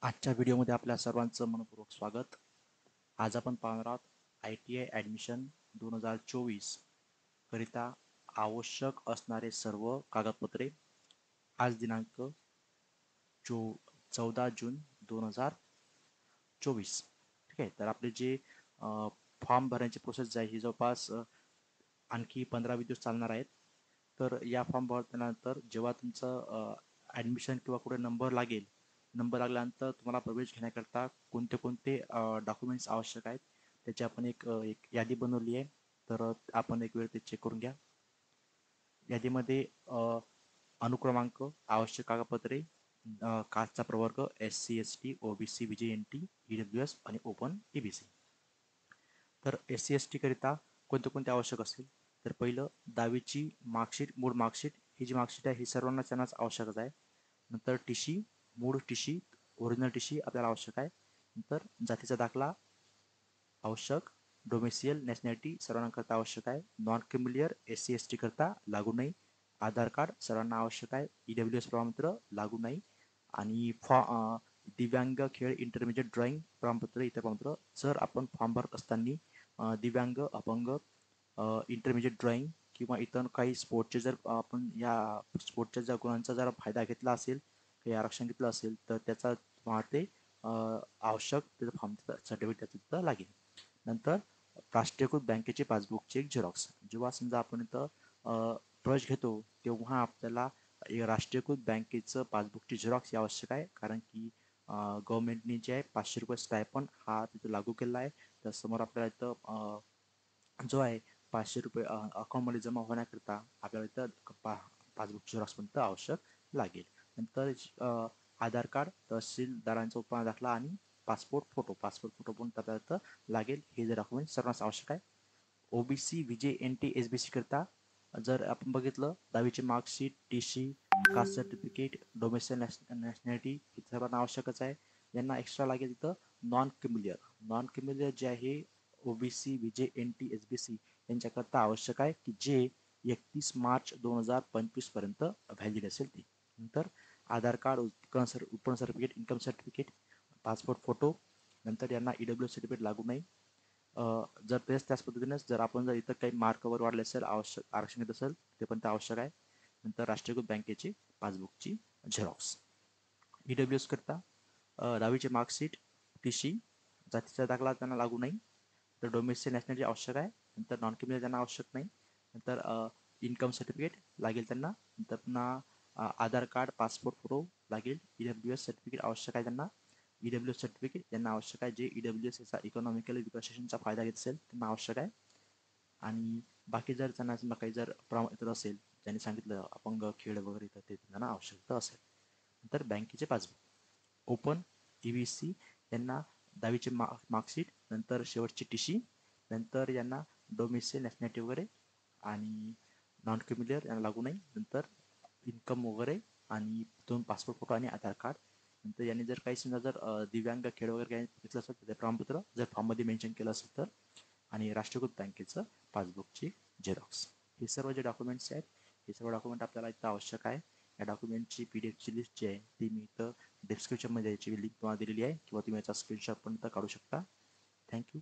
आजच्या व्हिडिओमध्ये आपल्या सर्वांचं मनपूर्वक स्वागत. आज आपण पाहणार आहोत ITI ॲडमिशन 2024 करिता आवश्यक असणारे सर्व कागदपत्रे. आज दिनांक 14 जून 2024. ठीक आहे. तर आपले जे फॉर्म भरण्याची प्रोसेस आहे ही जवळपास आणखी 15-20 दिवस चालणार आहेत. तर या फॉर्म भरल्यानंतर जेव्हा तुमचं ॲडमिशन किंवा कुठे नंबर लागल्यानंतर तुम्हाला प्रवेश घेण्याकरता कोणते कोणते डॉक्युमेंट्स आवश्यक आहेत त्याची आपण एक यादी बनवली आहे. तर आपण एक वेळ ते चेक करून घ्या. यादीमध्ये अनुक्रमांक, आवश्यक कागदपत्रे, कास्टचा प्रवर्ग, SC ST OBC VJNT EWS आणि ओपन EBC. तर SC ST करिता कोणते कोणते आवश्यक असेल तर पहिलं 10वीची मार्कशीट, मूळ मार्कशीट. ही जी मार्कशीट आहे ही सर्वांना त्यांनाच आवश्यकच आहे. नंतर TC, मूळ TC, ओरिजिनल TC आपल्याला आवश्यक आहे. नंतर जातीचा दाखला आवश्यक, डोमेसियल नॅशनॅलिटी सर्वांकरता आवश्यक आहे. नॉन क्रिमिलियर SC ST करता लागू नाही. आधार कार्ड सर्वांना आवश्यक आहे. EWS प्रमाणपत्र लागू नाही. आणि दिव्यांग खेळ इंटरमिजिएट ड्रॉइंग प्रमाणपत्र, इतर प्रमाणपत्र. जर आपण फॉर्म भरत असताना दिव्यांग, अपंग, इंटरमिजिएट ड्रॉइंग किंवा इतर काही स्पोर्टचे जर आपण या स्पोर्टच्या ज्या गुणांचा जर फायदा घेतला असेल, काही आरक्षण घेतलं असेल तर त्याचा ते आवश्यक त्याचं फॉर्म सर्टिफिकेट तिथं लागेल. नंतर राष्ट्रीयकृत बँकेचे पासबुकचे एक झेरॉक्स. जेव्हा समजा आपण इथं प्रवेश घेतो तेव्हा आपल्याला राष्ट्रीयकृत बँकेचं पासबुकची झेरॉक्स आवश्यक आहे. कारण की गव्हर्नमेंटने जे आहे ₹500 स्टायपंड हा तिथं लागू केला आहे. तर समोर आपल्याला इथं जो आहे ₹500 अकाउंटमध्ये जमा होण्याकरिता आपल्याला इथं पासबुक झेरॉक्स पण आवश्यक लागेल. नंतर आधार कार्ड, तहसीलदारांचा उत्पन्न दाखला आणि पासपोर्ट फोटो पण आपल्याला इथं लागेल. हे जे डॉक्युमेंट सर्वांना आवश्यक आहे. OBC VJNT SBC करता जर आपण बघितलं 10वीची marksheet, TC, caste certificate, domestic nationality हे सर्वांना आवश्यकच आहे. यांना एक्स्ट्रा लागेल इथं नॉन क्रिमिलियर जे आहे OBC VJNT SBC यांच्याकरता आवश्यक आहे की जे 31 मार्च 2025 पर्यंत व्हॅलिड असेल ते. नंतर आधार कार्ड, उत्पन्न certificate, income certificate, passport photo. नंतर यांना EWS सर्टिफिकेट लागू नाही. जर त्याच पद्धतीनेच जर आपण जर इतर काही मार्कवर वाढले असेल, आवश्यक आरक्षण घेत असेल ते पण ते आवश्यक आहे. नंतर राष्ट्रीयकृत बँकेची पासबुकची झेरॉक्स. EWS करता 10वीची मार्कशीट, TC, जातीचा दाखला त्यांना लागू नाही. तर डोमेस्टिक नॅशनॅलिटी आवश्यक आहे. नंतर नॉन क्रिमिनल त्यांना आवश्यक नाही. नंतर इन्कम सर्टिफिकेट लागेल त्यांना. नंतर पुन्हा आधार कार्ड, पासपोर्ट फोटो लागेल. EWS सर्टिफिकेट आवश्यक आहे त्यांना. EWS सर्टिफिकेट ज्यांना आवश्यक आहे, जे EWS याचा इकॉनॉमिकल विकासेशनचा फायदा घेत असेल त्यांना आवश्यक आहे. आणि बाकी जर त्यांना काही जर प्रमाण असेल, ज्यांनी सांगितलं अपंग, खेळ वगैरे तर ते त्यांना आवश्यकता असेल. नंतर बँकेचे पासबुक, ओपन EBC यांना 10वीची मार्कशीट, नंतर शेवटची TC, नंतर यांना डोमेस्टिक नॅशनॅलिटी वगैरे आणि नॉन क्रिमिलियर यांना लागू नाही. नंतर इन्कम वगैरे आणि 2 पासपोर्ट फोटो आणि आधार कार्ड. नंतर यांनी जर काही समजा जर दिव्यांग खेळ वगैरे काही घेतलं असेल तर ते प्रमाणपत्र जर फॉर्ममध्ये मेन्शन केलं असेल तर. आणि राष्ट्रीयकृत बँकेचं पासबुकची झेरॉक्स. हे सर्व जे डॉक्युमेंट्स आहेत हे सर्व डॉक्युमेंट आपल्याला इथं आवश्यक आहे. या डॉक्युमेंटची PDFची लिस्ट जी आहे ती मी इथं डिस्क्रिप्शनमध्ये याची लिंक तुम्हाला दिलेली आहे किंवा तुम्ही याचा स्क्रीनशॉट पण इथं काढू शकता. थँक्यू.